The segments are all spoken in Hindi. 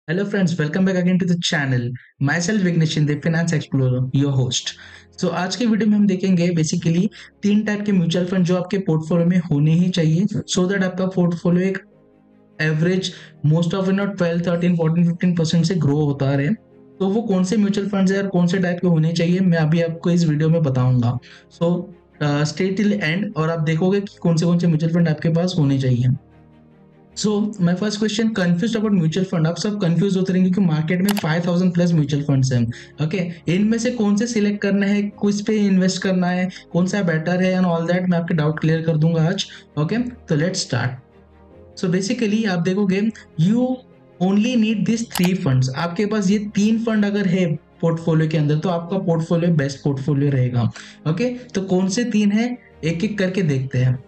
Hello friends, welcome back again to the channel. Myself Vignesh in the Finance Explorer, your host. So आज की वीडियो में हम देखेंगे बेसिकली तीन टाइप के म्यूचुअल फंड जो आपके पोर्टफोलियो में होने ही चाहिए सो दैट आपका पोर्टफोलियो एक एवरेज मोस्ट ऑफ नॉट 12, 13, 14, 15% से ग्रो होता रहे। तो वो कौन से म्यूचुअल फंड्स है और कौन से टाइप के होने चाहिए मैं अभी आपको इस वीडियो में बताऊंगा। सो स्टे टिल एंड और आप देखोगे कि कौन से म्यूचुअल फंड आपके पास होने चाहिए। So my first question, confuse about mutual fund. आप सब कंफ्यूज होते रहेंगे क्योंकि मार्केट में 5000 प्लस म्यूचुअल फंड्स हैं। ओके, इनमें से कौन से सिलेक्ट करना है, किस पे इन्वेस्ट करना है, कौन सा बेटर है एंड ऑल दैट मैं आपके डाउट क्लियर कर दूंगा आज। ओके, तो लेट्स स्टार्ट। सो बेसिकली आप देखोगे you only need this three funds. आपके पास ये तीन फंड अगर है पोर्टफोलियो के अंदर तो आपका पोर्टफोलियो बेस्ट पोर्टफोलियो रहेगा। ओके, तो कौन से तीन है एक एक करके देखते हैं।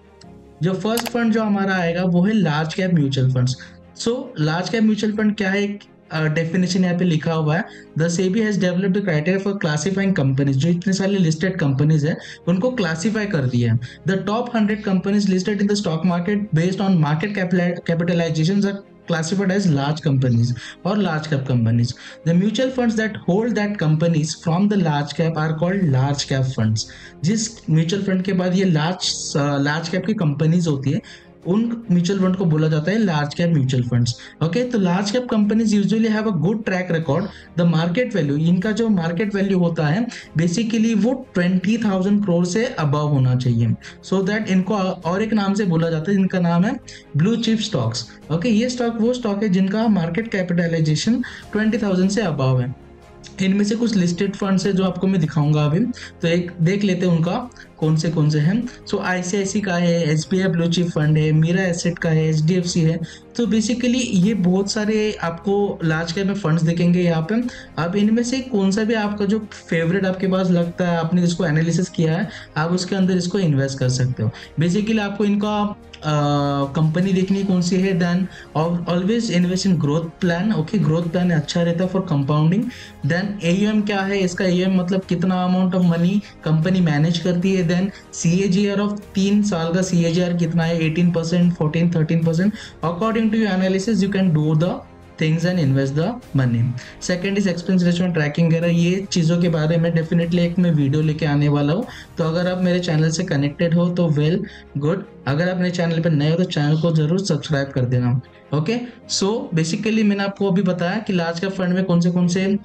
जो फर्स्ट फंड जो हमारा आएगा वो है large cap mutual funds. So large cap mutual fund क्या है, डेफिनेशन यहाँ पे लिखा हुआ है, the SEBI has developed the criteria for classifying companies. जो इतने सारे लिस्टेड कंपनीज है उनको क्लासिफाई कर दिया है। The top 100 companies listed in the stock market based on market capitalisation are classified as large companies or large cap companies. The mutual funds that hold that companies from the large cap are called large cap funds. जिस म्यूचुअल फंड के बाद ये लार्ज कैप की कंपनीज होती है उन म्यूचुअल फंड को बोला जाता है large cap mutual funds. Okay, तो large cap companies usually have a good track record. The market value, इनका जो मार्केट वैल्यू होता है बेसिकली वो 20,000 करोड़ से अबव होना चाहिए। सो दैट इनको और एक नाम से बोला जाता है जिनका नाम है ब्लू चिप स्टॉक्स। ओके, ये स्टॉक वो स्टॉक है जिनका मार्केट कैपिटलाइजेशन 20,000 से अबव है। इनमें से कुछ लिस्टेड फंड्स है जो आपको मैं दिखाऊंगा अभी, तो एक देख लेते हैं उनका कौन से हैं। सो आईसीआईसी का है, एसबीआई ब्लू चिप फंड है, मीरा एसेट का है, एचडीएफसी है। तो बेसिकली ये बहुत सारे आपको लार्ज कैप में फंड्स दिखेंगे यहाँ पे। अब इनमें से कौन सा भी आपका जो फेवरेट आपके पास लगता है, आपने जिसको एनालिसिस किया है, आप उसके अंदर इसको इन्वेस्ट कर सकते हो। बेसिकली आपको इनका कंपनी देखनी कौन सी है, then always invest in growth plan. Okay, growth plan अच्छा रहता है फॉर कंपाउंडिंग। देन एयूएम क्या है, इसका एयूएम मतलब कितना amount of money company manage करती है। देन सीएजीआर ऑफ 3 साल का सीएजीआर कितना है, 18%, 14, 13%। According to your analysis you can do the things and invest the money. Second is expense ratio tracking वगैरह, ये चीज़ों के बारे में डेफिनेटली एक मैं वीडियो लेके आने वाला हूँ। तो अगर आप मेरे चैनल से कनेक्टेड हो तो वेल गुड, अगर आप मेरे चैनल पर नए हो तो चैनल को जरूर सब्सक्राइब कर देना। ओके, सो बेसिकली मैंने आपको अभी बताया कि लार्ज कैप फंड में कौन से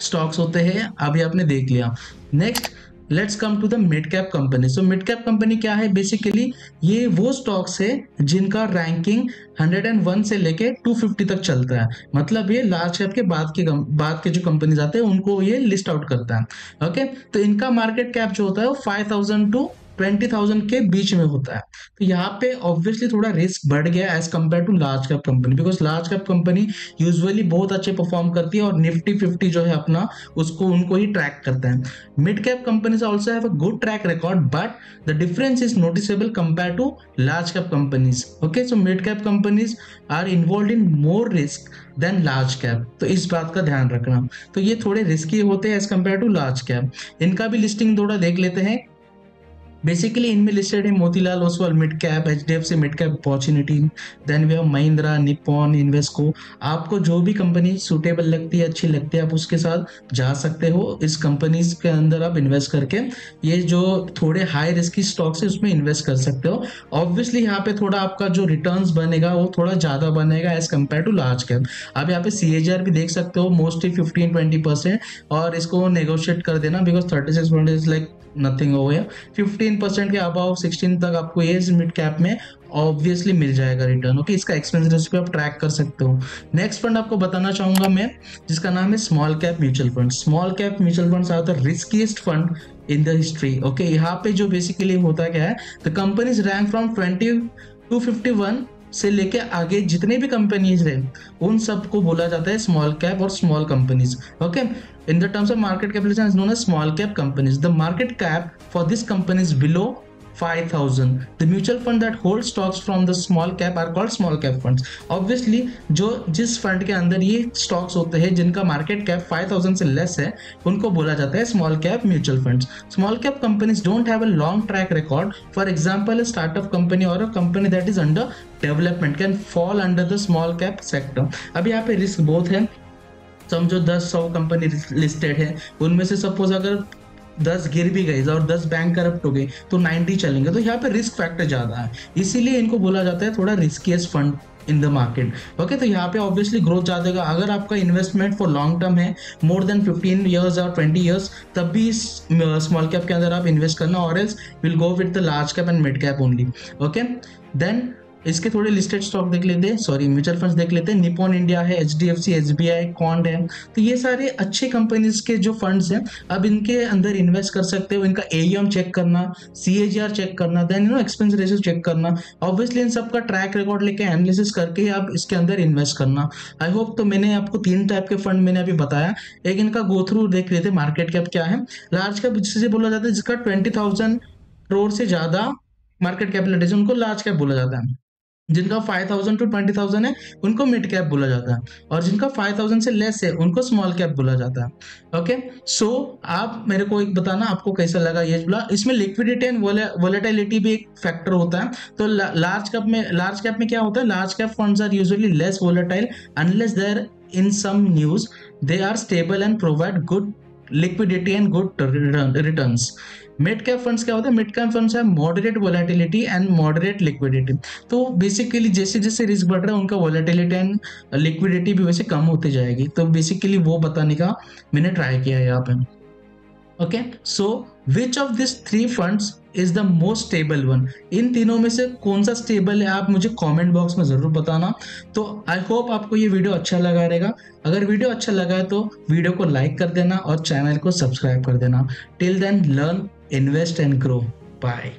स्टॉक्स होते हैं, अभी आपने देख लिया। Next let's come to the mid cap company. So mid cap company क्या है, बेसिकली ये वो स्टॉक्स है जिनका रैंकिंग 101 से लेके 250 तक चलता है। मतलब ये लार्ज कैप के बाद के जो कंपनीज आते हैं उनको ये लिस्ट आउट करता है। ओके, तो इनका मार्केट कैप जो होता है वो 5,000 टू 20,000 के बीच में होता है। तो यहाँ पे ऑब्वियसली थोड़ा रिस्क बढ़ गया as compare to large cap company, because large cap company usually बहुत अच्छे परफॉर्म करती है और निफ्टी 50 जो है अपना उसको उनको ही ट्रैक करता है। Mid cap companies also have a good track record but the difference is noticeable compare to large cap companies. Okay, so mid cap companies are involve in more risk than large cap, तो इस बात का ध्यान रखना। तो ये थोड़े रिस्की होते हैं as compare to large cap. इनका भी लिस्टिंग थोड़ा देख लेते हैं। बेसिकली इनमें लिस्टेड है Motilal Oswal mid cap, HDFC mid cap opportunity, then we have Mahindra, Nippon, Invesco. आपको जो भी कंपनी सूटेबल लगती है, अच्छी लगती है, आप उसके साथ जा सकते हो। इस कंपनीज के अंदर आप इन्वेस्ट करके ये जो थोड़े हाई रिस्की स्टॉक्स है उसमें इन्वेस्ट कर सकते हो। ऑब्वियसली यहाँ पे थोड़ा आपका जो रिटर्न्स बनेगा वो थोड़ा ज़्यादा बनेगा as compare to large cap. आप यहाँ पे सीएजीआर भी देख सकते हो, मोस्टली 15-20%, और इसको नेगोशिएट कर देना बिकॉज 36% इज लाइक नथिंग हो गया। 15% के अबाव 16 तक आपको ये मिड कैप में ऑब्वियसली मिल जाएगा रिटर्न। ओके, इसका एक्सपेंस रेशियो आप ट्रैक कर सकते हो। नेक्स्ट फंड आपको बताना चाहूंगा मैं, जिसका नाम है small cap mutual fund. Small cap mutual funds are the riskiest fund in the history. Okay, यहाँ पे जो बेसिकली होता क्या है, the companies rank from 20 to 51 से लेके आगे जितने भी कंपनीज रहे उन सबको बोला जाता है स्मॉल कैप और small companies. Okay, in the terms of market capitalization is known as small cap companies. The market cap for this company is below 5000. The mutual fund that hold stocks from the small cap are called small cap funds. Obviously जो जिस फंड के अंदर ये स्टॉक्स होते हैं जिनका मार्केट कैप 5000 से लेस है उनको बोला जाता है small cap mutual funds. Small cap companies don't have a long track record. For example a startup company और a company that is under development can fall under the small cap sector. अब यहाँ पे रिस्क बहुत है. समझो 10-100 कंपनी लिस्टेड है, उनमें से सपोज अगर 10 गिर भी गई और 10 बैंक करप्ट हो गई तो 90 चलेंगे. तो यहाँ पे रिस्क फैक्टर ज्यादा है, इसीलिए इनको बोला जाता है थोड़ा riskiest fund in the market. Okay, तो यहाँ पे ऑब्वियसली ग्रोथ ज्यादा होगा. अगर आपका इन्वेस्टमेंट फॉर लॉन्ग टर्म है, मोर देन 15 ईयर्स और 20 ईयर्स, तब भी स्मॉल कैप के अंदर आप इन्वेस्ट करना, और else will go with the large cap and mid cap only. Okay, then इसके थोड़े लिस्टेड स्टॉक देख लेते हैं, सॉरी म्यूचुअल फंड्स देख लेते हैं. निपॉन इंडिया है, HDFC, SBI, कॉन्ड है. तो ये सारे अच्छे कंपनीज के जो फंड्स हैं, अब इनके अंदर इन्वेस्ट कर सकते हो. इनका AUM चेक करना, CAGR चेक करना, देन एक्सपेंस रेशियो चेक करना. ऑब्वियसली इन सबका ट्रैक रिकॉर्ड लेके एनालिसिस करके आप इसके अंदर इन्वेस्ट करना. I hope. तो मैंने आपको 3 टाइप के फंड मैंने अभी बताया. एक इनका गो थ्रू देख लेते, मार्केट कैप क्या है. लार्ज कैप जिसे बोला जाता है जिसका 20,000 करोड़ से ज्यादा मार्केट कैपिटलाइजेशन, उनको लार्ज कैप बोला जाता है. जिनका 5,000 to 20,000 है उनको मिड कैप बोला जाता है, और जिनका 5,000 से लेस है उनको स्मॉल कैप बोला जाता है. ओके, सो आप मेरे को एक बताना आपको कैसा लगा ये बोला. इसमें लिक्विडिटी एंड वोलेटिलिटी भी एक फैक्टर होता है. तो लार्ज कैप में क्या होता है, large cap funds are usually less volatile unless there in some news. They are stable and provide good liquidity and good returns. Mid cap funds क्या होता है, मिड कैप फंड्स है moderate volatility and moderate liquidity. तो बेसिकली जैसे जैसे रिस्क बढ़ रहा है उनका वोलेटिलिटी एंड लिक्विडिटी भी वैसे कम होती जाएगी. तो बेसिकली वो बताने का मैंने ट्राई किया है यहाँ पे. Okay, so which of this 3 funds is the most stable one. इन तीनों में से कौन सा स्टेबल है आप मुझे कमेंट बॉक्स में जरूर बताना. तो आई होप आपको ये वीडियो अच्छा लगा रहेगा. अगर वीडियो अच्छा लगा है तो वीडियो को लाइक कर देना और चैनल को सब्सक्राइब कर देना. Till then learn, invest and grow. Bye.